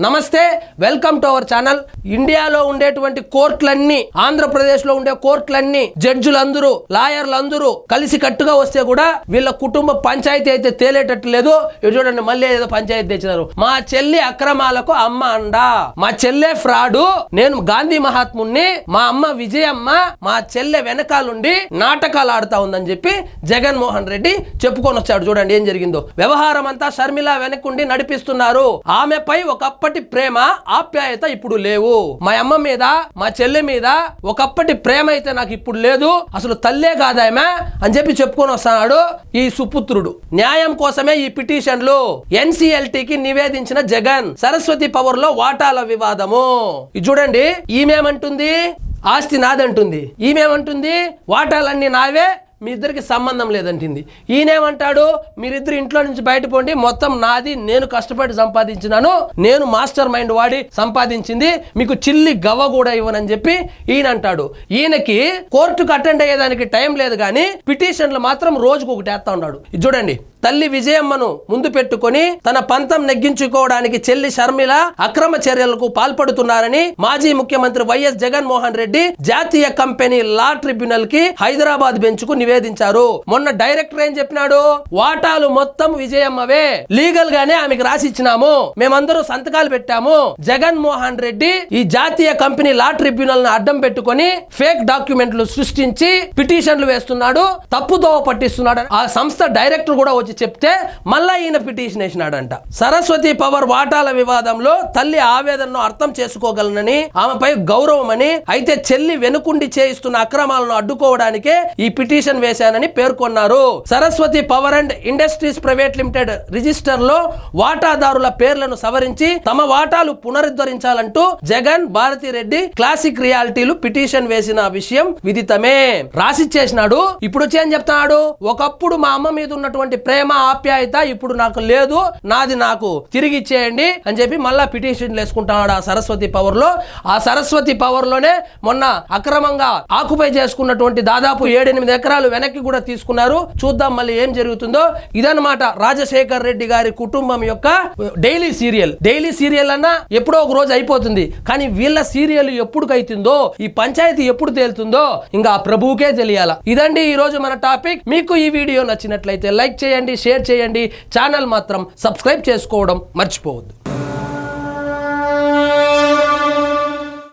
నమస్తే, welcome to our channel. ఇండియాలో ఉండేటువంటి కోర్టులన్నీ, ఆంధ్రప్రదేశ్లో ఉండే కోర్టులన్నీ, జడ్జిలందరూ, లాయర్లందరూ కలిసి కట్టుగా వస్తే కూడా వీళ్ళ కుటుంబ పంచాయతీ అయితే తేలేటట్టు లేదు. చూడండి, మళ్ళీ ఏదో పంచాయతీ తెచ్చినారు. మా చెల్లి అక్రమాలకు అమ్మ అండా, మా చెల్లె ఫ్రాడు, నేను గాంధీ మహాత్ముని, మా అమ్మ విజయమ్మ మా చెల్లె వెనకాలండి నాటకాలు ఆడుతా ఉందని చెప్పి జగన్మోహన్ రెడ్డి చెప్పుకొని వచ్చాడు. చూడండి ఏం జరిగిందో. వ్యవహారం అంతా షర్మిల వెనకుండి నడిపిస్తున్నారు. ఆమెపై ఒకప్పటి ప్రేమ ఆప్యాయత ఇప్పుడు లేవు. మా అమ్మ మీద, మా చెల్లె మీద ఒకప్పటి ప్రేమ అయితే నాకు ఇప్పుడు లేదు, అసలు తల్లే కాదామె అని చెప్పి చెప్పుకొని వస్తున్నాడు ఈ సుపుత్రుడు. న్యాయం కోసమే ఈ పిటిషన్లు. ఎన్సిఎల్టీకి నివేదించిన జగన్. సరస్వతి పవర్ లో వాటాల వివాదము. ఇది చూడండి, ఈమెమంటుంది ఆస్తి నాదంటుంది, ఈమెమంటుంది వాటాలన్నీ నావే, మీ ఇద్దరికి సంబంధం లేదంటుంది. ఈయనేమంటాడు, మీరిద్దరు ఇంట్లో నుంచి బయటపోండి, మొత్తం నాది, నేను కష్టపడి సంపాదించినాను, నేను మాస్టర్ మైండ్ వాడి సంపాదించింది, మీకు చిల్లి గవ్వ కూడా ఇవ్వనని చెప్పి ఈయన అంటాడు. ఈయనకి కోర్టుకు అటెండ్ అయ్యేదానికి టైం లేదు, కానీ పిటిషన్లు మాత్రం రోజుకు ఒకటి వేస్తా ఉన్నాడు. ఇది చూడండి, తల్లి విజయమ్మను ముందు పెట్టుకొని తన పంతం నెగ్గించుకోవడానికి చెల్లి షర్మిల అక్రమ చర్యలకు పాల్పడుతున్నారని మాజీ ముఖ్యమంత్రి వైఎస్ జగన్మోహన్ రెడ్డి జాతీయ కంపెనీ లా ట్రిబ్యునల్ కి హైదరాబాద్ బెంచ్ కు నివేదించారు. మొన్న డైరెక్టర్ ఏం చెప్పినాడు, వాటాలు మొత్తం విజయమ్మవే, లీగల్ గానే ఆమెకు రాసి ఇచ్చినాము, మేమందరూ సంతకాలు పెట్టాము. జగన్మోహన్ రెడ్డి ఈ జాతీయ కంపెనీ లా ట్రిబ్యునల్ ను అడ్డం పెట్టుకొని ఫేక్ డాక్యుమెంట్లు సృష్టించి పిటిషన్లు వేస్తున్నాడు, తప్పుదోవ పట్టిస్తున్నాడు. ఆ సంస్థ డైరెక్టర్ కూడా వచ్చి చెప్తే మళ్ళా ఈయన పిటిషన్ వేసినాడంట. సరస్వతి పవర్ వాటాల వివాదంలో తల్లి ఆవేదనను అర్థం చేసుకోగలనని, ఆమెపై గౌరవమని, అయితే చెల్లి వెనుకుండి చేయిస్తున్న అక్రమాలను అడ్డుకోవడానికే ఈ పిటిషన్ వేశానని పేర్కొన్నారు. Saraswati power and industries private limited register లో వాటాదారుల పేర్లను సవరించి తమ వాటాలు పునరుద్ధరించాలంటూ జగన్, భారతిరెడ్డి, క్లాసిక్ రియాలిటీలు పిటిషన్ వేసిన విషయం విదితమే. రాసిచ్చేసినాడు. ఇప్పుడు వచ్చి ఏం చెప్తున్నాడు, ఒకప్పుడు మా అమ్మ మీద ఉన్నటువంటి ప్రేమ ఆప్యాయత ఇప్పుడు నాకు లేదు, నాది నాకు తిరిగి ఇచ్చేయండి అని చెప్పి మళ్ళా పిటిషన్ వేసుకుంటున్నాడు ఆ సరస్వతి పవర్ లో. ఆ సరస్వతి పవర్ లోనే మొన్న అక్రమంగా ఆక్యుపై చేసుకున్నటువంటి దాదాపు 7-8 ఎకరాలు వెనక్కి కూడా తీసుకున్నారు. చూద్దాం మళ్ళీ ఏం జరుగుతుందో. ఇదన్నమాట రాజశేఖర్ రెడ్డి గారి కుటుంబం యొక్క డైలీ సీరియల్. డైలీ సీరియల్ అన్నా ఎప్పుడో ఒక రోజు అయిపోతుంది, కానీ వీళ్ళ సీరియల్ ఎప్పుడు అవుతుందో, ఈ పంచాయతీ ఎప్పుడు తేలుతుందో ఇంకా ఆ ప్రభువుకే తెలియాల. ఇదండి ఈ రోజు మన టాపిక్. మీకు ఈ వీడియో నచ్చినట్లయితే లైక్ చేయండి, షేర్ చేయండి, ఛానల్ మాత్రం సబ్స్క్రైబ్ చేసుకోవడం మర్చిపోవద్దు.